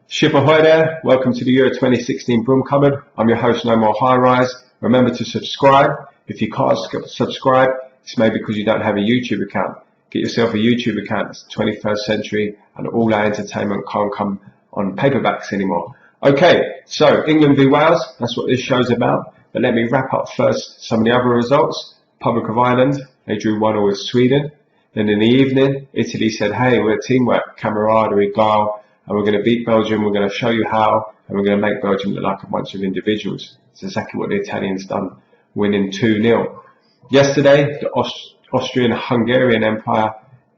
Ship ahoy there, welcome to the Euro 2016 Broom Cupboard. I'm your host, No More High Rise. Remember to subscribe. If you can't subscribe, it's maybe because you don't have a YouTube account. Get yourself a YouTube account. It's the 21st century and all our entertainment can't come on paperbacks anymore. Okay, so England v Wales, that's what this show's about. But let me wrap up first some of the other results. Republic of Ireland, they drew 1-1 with Sweden. Then in the evening, Italy said, hey, we're teamwork, camaraderie, guile, and we're going to beat Belgium, we're going to show you how, and we're going to make Belgium look like a bunch of individuals. It's exactly what the Italians done, winning 2-0. Yesterday, the Austrian-Hungarian Empire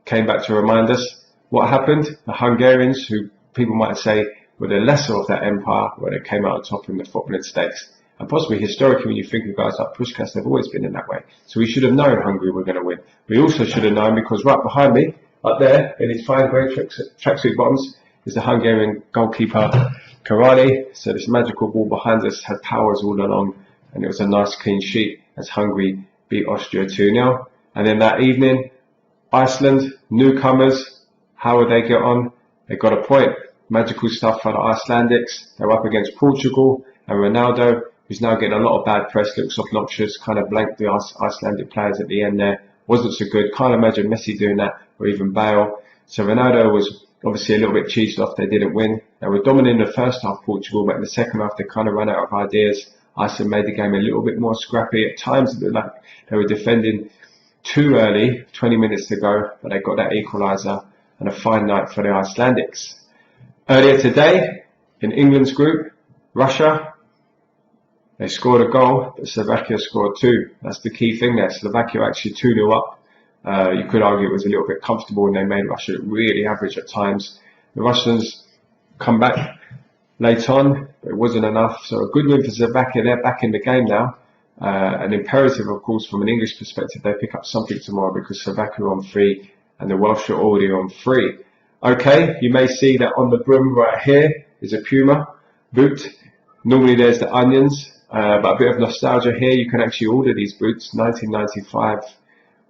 came back to remind us what happened. The Hungarians, who people might say were the lesser of that empire, where they came out on top in the footballing stakes. And possibly historically, when you think of guys like Puskás, they've always been in that way. So we should have known Hungary were going to win. We also should have known, because right behind me, up there, in his fine grey tracksuit bottoms, is the Hungarian goalkeeper Karali. So this magical ball behind us had powers all along, and it was a nice clean sheet as Hungary beat Austria 2-0. And then that evening, Iceland, newcomers, how would they get on? They got a point. Magical stuff for the Icelandics. They're up against Portugal, and Ronaldo, who's now getting a lot of bad press, looks obnoxious, kind of blanked the Icelandic players at the end there. Wasn't so good. Can't imagine Messi doing that, or even Bale. So Ronaldo was obviously a little bit cheesed off. They didn't win. They were dominant in the first half, Portugal, but in the second half they kind of ran out of ideas. Iceland made the game a little bit more scrappy. At times it looked like they were defending too early, 20 minutes to go, but they got that equaliser, and a fine night for the Icelandics. Earlier today, in England's group, Russia, they scored a goal, but Slovakia scored two. That's the key thing there. Slovakia actually 2-0 up. You could argue it was a little bit comfortable, and they made Russia really average at times. The Russians come back late on, but it wasn't enough. So a good win for Slovakia. They're back in the game now. An imperative, of course, from an English perspective, they pick up something tomorrow, because Slovakia are on 3 and the Welsh are already on 3. Okay, you may see that on the brim right here is a Puma boot. Normally there's the onions, but a bit of nostalgia here. You can actually order these boots, 1995.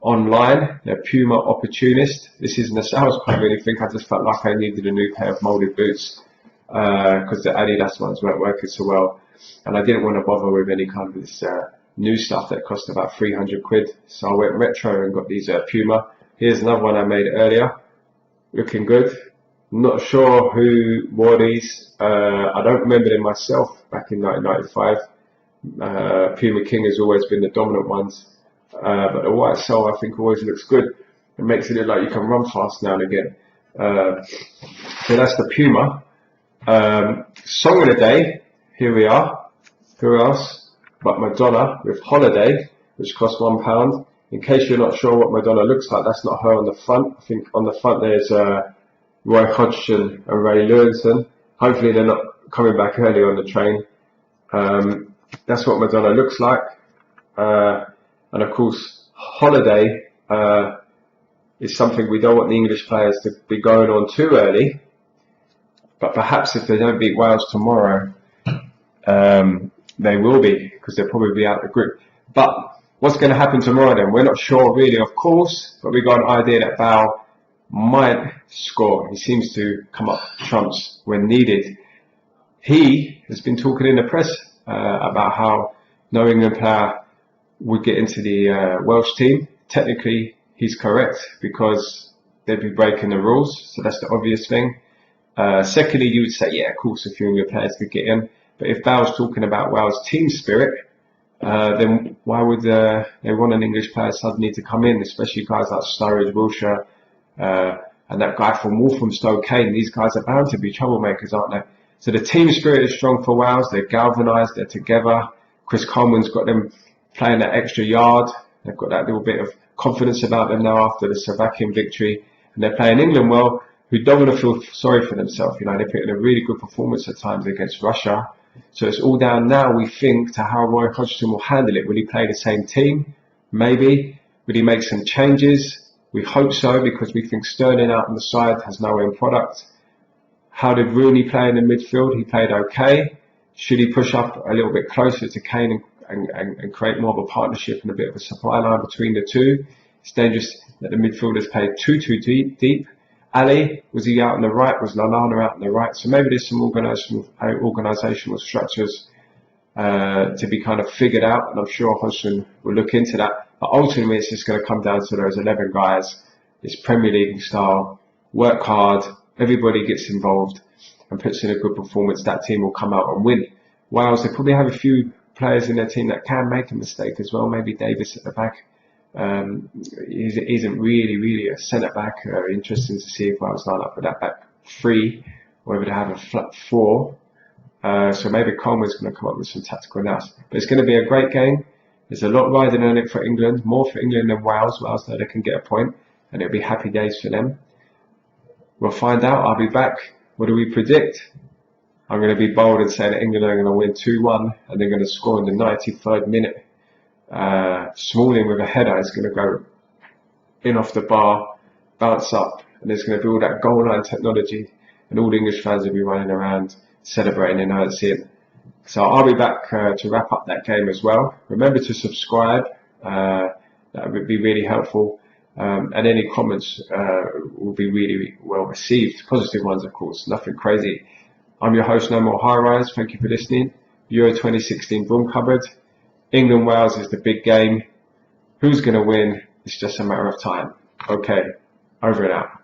Online. They're Puma Opportunist. This isn't a sales quite really think. I just felt like I needed a new pair of molded boots because the Adidas ones weren't working so well, and I didn't want to bother with any kind of this new stuff that cost about 300 quid. So I went retro and got these Puma. Here's another one I made earlier, looking good. Not sure who wore these. I don't remember them myself back in 1995. Puma King has always been the dominant ones. But the white sole, I think, always looks good. It makes it look like you can run fast now and again. So that's the Puma. Song of the day, here we are. Who else but Madonna with Holiday, which cost £1. In case you're not sure what Madonna looks like, that's not her on the front. I think on the front there's Roy Hodgson and Ray Lewinson. Hopefully they're not coming back early on the train. That's what Madonna looks like. And of course, Holiday is something we don't want the English players to be going on too early. But perhaps if they don't beat Wales tomorrow, they will be, because they'll probably be out of the group. But what's going to happen tomorrow then? We're not sure really, of course, but we've got an idea that Bale might score. He seems to come up trumps when needed. He has been talking in the press about how no England player would get into the Welsh team. Technically, he's correct, because they'd be breaking the rules, so that's the obvious thing. Secondly, you would say, yeah, of course, a few England players could get in, but if Bale's talking about Wales' team spirit, then why would they want an English player suddenly to come in, especially guys like Sturridge, Wilshere, and that guy from Walthamstow, Kane? These guys are bound to be troublemakers, aren't they? So the team spirit is strong for Wales. They're galvanised, they're together. Chris Coleman's got them playing that extra yard. They've got that little bit of confidence about them now after the Slovakian victory, and they're playing England well, who don't want to feel sorry for themselves. You know, they put in a really good performance at times against Russia. So it's all down now, we think, to how Roy Hodgson will handle it. Will he play the same team? Maybe. Will he make some changes? We hope so, because we think Sterling out on the side has no end product. How did Rooney play in the midfield? He played okay. Should he push up a little bit closer to Kane and create more of a partnership and a bit of a supply line between the two? It's dangerous that the midfielders play too deep. Ali, was he out on the right? Was Lallana out on the right? So maybe there's some organisational structures to be kind of figured out, and I'm sure Hodgson will look into that. But ultimately, it's just going to come down to those 11 guys. It's Premier League style. Work hard. Everybody gets involved and puts in a good performance. That team will come out and win. Wales, they probably have a few players in their team that can make a mistake as well. Maybe Davis at the back. He isn't really a centre back. Interesting to see if Wales line up with that back three, or whether they have a flat four. So maybe Coleman's going to come up with some tactical nous. But it's going to be a great game. There's a lot riding on it for England, more for England than Wales. Wales know they can get a point, and it'll be happy days for them. We'll find out. I'll be back. What do we predict? I'm going to be bold and say that England are going to win 2-1, and they're going to score in the 93rd minute. Smalling with a header is going to go in off the bar, bounce up, and there's going to be all that goal line technology, and all the English fans will be running around celebrating in Hurts. So I'll be back to wrap up that game as well. Remember to subscribe. That would be really helpful. And any comments will be really well received. Positive ones, of course. Nothing crazy. I'm your host, No More High Rise. Thank you for listening. Euro 2016 Broom Cupboard. England Wales is the big game. Who's going to win? It's just a matter of time. Okay, over and out.